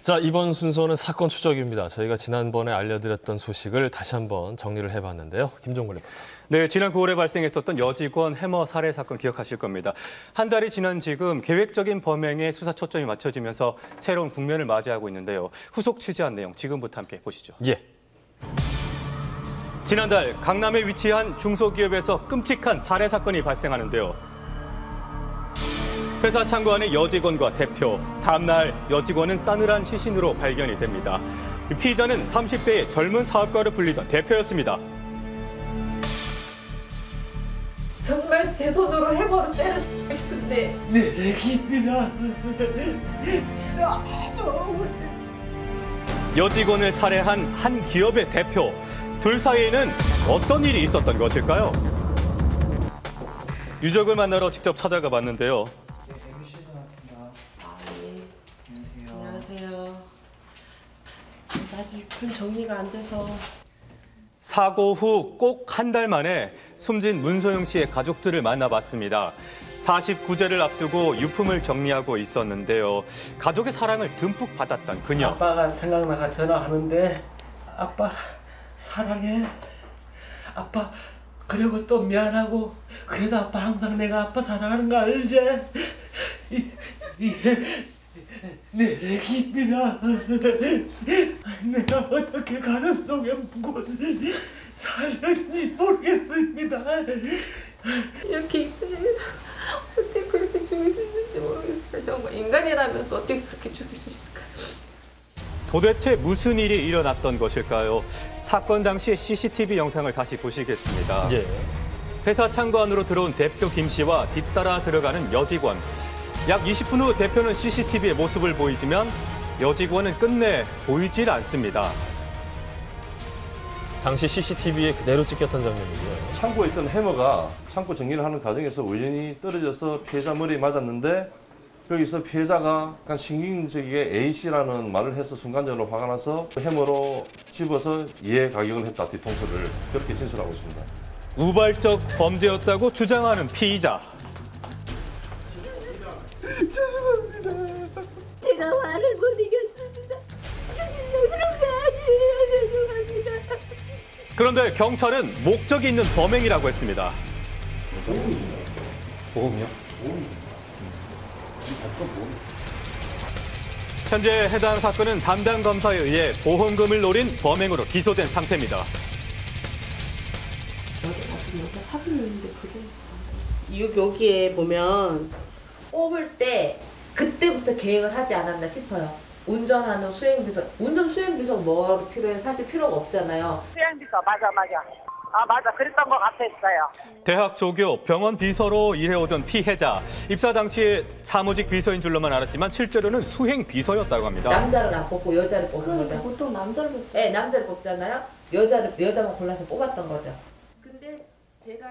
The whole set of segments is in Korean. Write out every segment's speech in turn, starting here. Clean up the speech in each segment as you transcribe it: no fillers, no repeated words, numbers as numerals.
자, 이번 순서는 사건 추적입니다. 저희가 지난번에 알려드렸던 소식을 다시 한번 정리를 해봤는데요. 김종걸 리포터. 네, 지난 9월에 발생했었던 여직원 해머 살해 사건 기억하실 겁니다. 한 달이 지난 지금 계획적인 범행에 수사 초점이 맞춰지면서 새로운 국면을 맞이하고 있는데요. 후속 취재한 내용 지금부터 함께 보시죠. 예. 지난달 강남에 위치한 중소기업에서 끔찍한 살해 사건이 발생하는데요. 회사 창고 안의 여직원과 대표, 다음 날 여직원은 싸늘한 시신으로 발견이 됩니다. 피의자는 30대의 젊은 사업가로 불리던 대표였습니다. 정말 제 손으로 해머로 때려주고 싶은데 내 얘기입니다. 여직원을 살해한 한 기업의 대표. 둘 사이에는 어떤 일이 있었던 것일까요? 유족을 만나러 직접 찾아가 봤는데요. 안녕하세요. 아직은 정리가 안 돼서. 사고 후 꼭 한 달 만에 숨진 문소영 씨의 가족들을 만나봤습니다. 49제를 앞두고 유품을 정리하고 있었는데요. 가족의 사랑을 듬뿍 받았던 그녀. 아빠가 생각나가 전화하는데 아빠 사랑해. 아빠 그리고 또 미안하고 그래도 아빠 항상 내가 아빠 사랑하는 거 알지? 내 얘기입니다. 내가 어떻게 가는 속에 묻고 살았는지 모르겠습니다. 이렇게 이쁜 애를 어떻게 그렇게 죽일 수 있는지 모르겠어요. 정말 인간이라면 어떻게 그렇게 죽일 수 있을까요? 도대체 무슨 일이 일어났던 것일까요? 사건 당시의 CCTV 영상을 다시 보시겠습니다. 예. 회사 창고 안으로 들어온 대표 김 씨와 뒤따라 들어가는 여직원. 약 20분 후 대표는 CCTV의 모습을 보이지만 여직원은 끝내 보이질 않습니다. 당시 CCTV에 그대로 찍혔던 장면이고요. 창고에 있던 해머가 창고 정리를 하는 과정에서 우연히 떨어져서 피해자 머리에 맞았는데 여기서 피해자가 약간 신경적이게 A씨라는 말을 해서 순간적으로 화가 나서 해머로 집어서 이해 가격을 했다, 뒤통수를. 그렇게 진술하고 있습니다. 우발적 범죄였다고 주장하는 피의자. 죄송합니다. 제가 화를 못 이겼습니다. 죽이려고 그런 게 아니에요. 죄송합니다. 그런데 경찰은 목적이 있는 범행이라고 했습니다. 보험이요? 현재 해당 사건은 담당 검사에 의해 보험금을 노린 범행으로 기소된 상태입니다. 여기에 보면 뽑을 때 그때부터 계획을 하지 않았나 싶어요. 운전하는 수행비서, 운전 수행비서 뭐 필요해? 사실 필요가 없잖아요. 수행비서 맞아. 맞아. 그랬던 것 같았어요. 대학 조교, 병원 비서로 일해오던 피해자. 입사 당시에 사무직 비서인 줄로만 알았지만 실제로는 수행 비서였다고 합니다. 남자를 안 뽑고 여자를 뽑는 거죠. 보통 남자를 뽑죠. 네, 남자를 뽑잖아요. 여자만 골라서 뽑았던 거죠. 근데 제가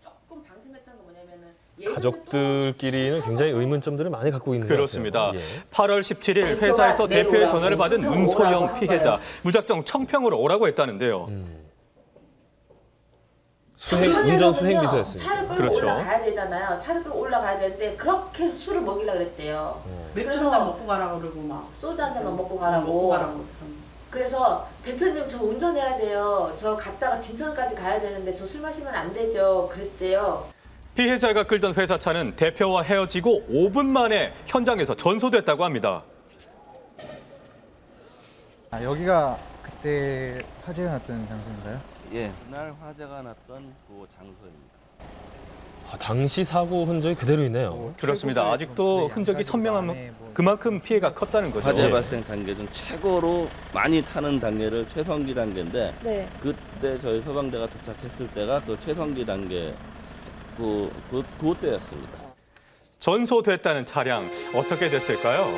조금 방심했던 건 뭐냐면은 가족들끼리는 굉장히 의문점들을 많이 갖고 있는 그렇습니다. 것 같아요. 예. 8월 17일 회사에서 대표의 전화를 받은 문소영 피해자. 무작정 청평으로 오라고 했다는데요. 운전 수행 비서였으니까. 차를 끌고 그렇죠. 올라가야 되잖아요. 차를 끌고 올라가야 되는데 그렇게 술을 먹이려고 그랬대요. 맥주 한 잔 먹고 가라고 그러고 막. 소주 한 잔만 먹고 먹고 가라고. 가라고. 그래서 대표님 저 운전해야 돼요. 저 갔다가 진천까지 가야 되는데 저 술 마시면 안 되죠. 그랬대요. 피해자가 끌던 회사차는 대표와 헤어지고 5분 만에 현장에서 전소됐다고 합니다. 여기가 그때 화재가 났던 장소인가요? 예, 그날 화재가 났던 그 장소입니다. 당시 사고 흔적이 그대로 있네요. 그렇습니다. 아직도 흔적이 선명하면 그만큼 피해가 컸다는 거죠. 화재 발생 단계 중 최고로 많이 타는 단계를 최성기 단계인데 네. 그때 저희 소방대가 도착했을 때가 그 최성기 단계 그때였습니다. 전소됐다는 차량 어떻게 됐을까요?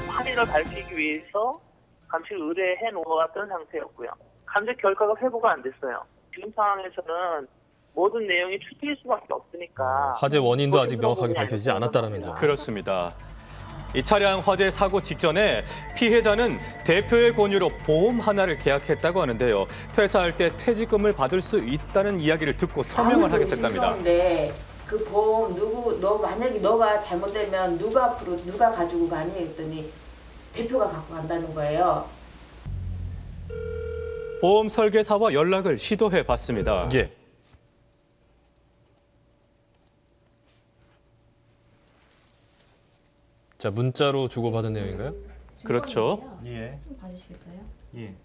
살인을 밝히기 위해서 감식 의뢰해 놓은 것 같은 상태였고요. 감식 결과가 회부가 안 됐어요. 지금 상황에서는 모든 내용이 추측일 수밖에 없으니까. 화재 원인도 아직 명확하게 밝혀지지 않았다는 점. 그렇습니다. 이 차량 화재 사고 직전에 피해자는 대표의 권유로 보험 하나를 계약했다고 하는데요. 퇴사할 때 퇴직금을 받을 수 있다는 이야기를 듣고 서명을 하게 됐답니다. 그런데 그 보험 만약에 너가 잘못되면 누가 가지고 가니 했더니 대표가 갖고 간다는 거예요. 보험 설계사와 연락을 시도해 봤습니다. 예. 자, 문자로 주고받은 내용인가요? 그렇죠. 예. 좀 봐주시겠어요? 예.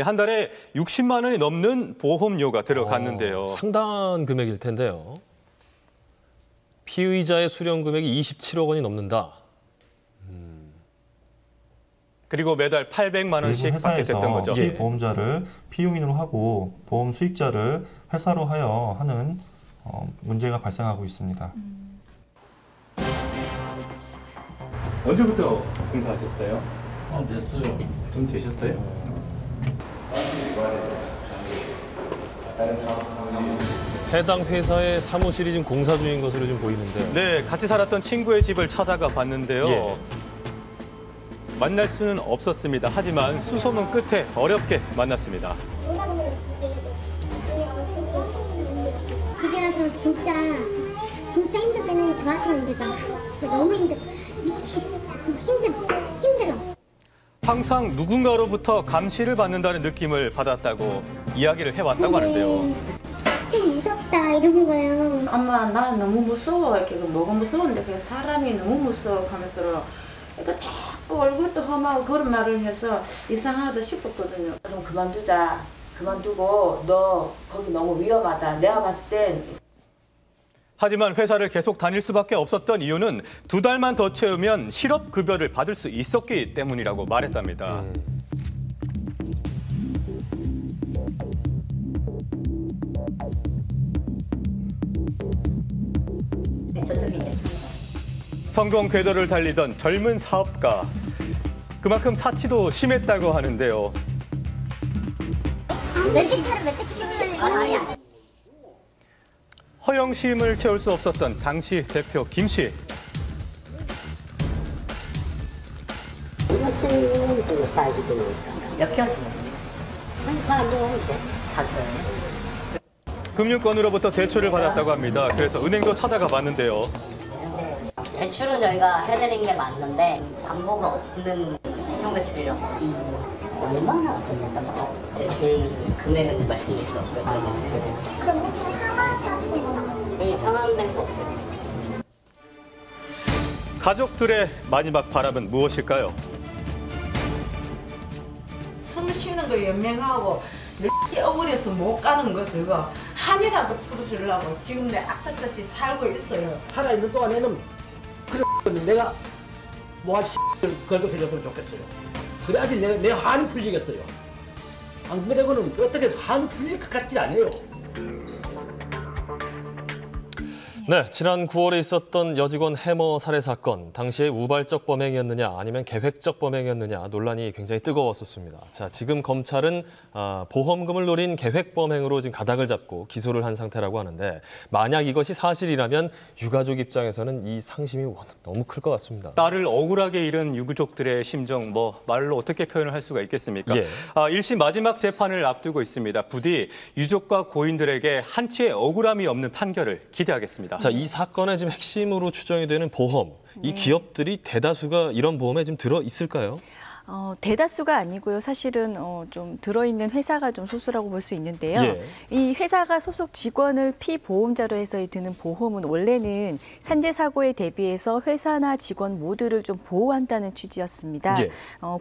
한 달에 60만 원이 넘는 보험료가 들어갔는데요. 상당한 금액일 텐데요. 피의자의 수령 금액이 27억 원이 넘는다. 그리고 매달 800만 원씩 받게 됐던 거죠. 피보험자를 피용인으로 하고 보험 수익자를 회사로 하여 하는 문제가 발생하고 있습니다. 언제부터 공사하셨어요? 됐어요. 좀 되셨어요? 해당 회사의 사무실이 지금 공사 중인 것으로 좀 보이는데요. 네, 같이 살았던 친구의 집을 찾아가 봤는데요. 예. 만날 수는 없었습니다. 하지만 수소문 끝에 어렵게 만났습니다. 집에 와서 진짜 힘들 때는 저한테는 이제 막 진짜 너무 힘들어. 미치겠어. 힘들어. 항상 누군가로부터 감시를 받는다는 느낌을 받았다고 이야기를 해왔다고 하는데요. 좀 무섭다 이런 거예요. 엄마 나 너무 무서워. 이렇게 뭐가 무서운데 그 사람이 너무 무서워 하면서 그러니까 자꾸 얼굴도 험하고 그런 말을 해서 이상하다 싶었거든요. 그럼 그만두자. 그만두고 너 거기 너무 위험하다. 내가 봤을 땐. 하지만 회사를 계속 다닐 수밖에 없었던 이유는 2달만 더 채우면 실업급여를 받을 수 있었기 때문이라고 말했답니다. 성공 궤도를 달리던 젊은 사업가. 그만큼 사치도 심했다고 하는데요. 허영심을 채울 수 없었던 당시 대표 김 씨. 몇 개월? 한 4개월? 4개월. 금융권으로부터 대출을 받았다고 합니다. 그래서 은행도 찾아가 봤는데요. 대출은 저희가 해드린 게 맞는데 담보가 없는 신용대출이라고. 얼마나 됩니까? 대출 금액은 말씀드릴 수 없고요. 그럼 혹시 상환 같은 거는? 네, 상환된 거 없어요. 가족들의 마지막 바람은 무엇일까요? 숨 쉬는 거 연맹하고 내 억울해서 못 가는 거 저거 한이라도 풀어주려고 지금 내 악착같이 살고 있어요. 살아있는 동안에는 그래 내가 뭐할 걸도 해줬으면 좋겠어요. 그래야지 내 한이 풀리겠어요. 안 그래고는 어떻게 한이 풀릴 것 같지 않아요. 네, 지난 9월에 있었던 여직원 해머 살해 사건. 당시에 우발적 범행이었느냐 아니면 계획적 범행이었느냐 논란이 굉장히 뜨거웠었습니다. 자, 지금 검찰은 보험금을 노린 계획 범행으로 지금 가닥을 잡고 기소를 한 상태라고 하는데 만약 이것이 사실이라면 유가족 입장에서는 이 상심이 너무 클 것 같습니다. 딸을 억울하게 잃은 유가족들의 심정 말로 어떻게 표현을 할 수가 있겠습니까? 예. 1심 마지막 재판을 앞두고 있습니다. 부디 유족과 고인들에게 한치의 억울함이 없는 판결을 기대하겠습니다. 자, 이 사건의 지금 핵심으로 추정이 되는 보험. 이 기업들이 대다수가 이런 보험에 지금 들어 있을까요? 대다수가 아니고요. 사실은 좀 들어있는 회사가 좀 소수라고 볼 수 있는데요. 예. 이 회사가 소속 직원을 피보험자로 해서 드는 보험은 원래는 산재 사고에 대비해서 회사나 직원 모두를 좀 보호한다는 취지였습니다. 예.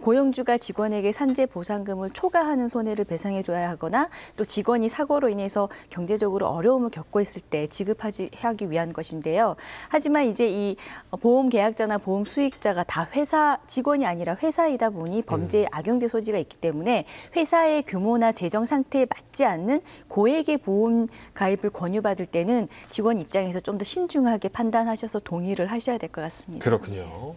고용주가 직원에게 산재 보상금을 초과하는 손해를 배상해줘야 하거나 또 직원이 사고로 인해서 경제적으로 어려움을 겪고 있을 때 지급하기 위한 것인데요. 하지만 이제 이 보험 계약자나 보험 수익자가 다 회사 직원이 아니라 회사이다 보니 범죄에 악용될 소지가 있기 때문에 회사의 규모나 재정 상태에 맞지 않는 고액의 보험 가입을 권유받을 때는 직원 입장에서 좀 더 신중하게 판단하셔서 동의를 하셔야 될 것 같습니다. 그렇군요.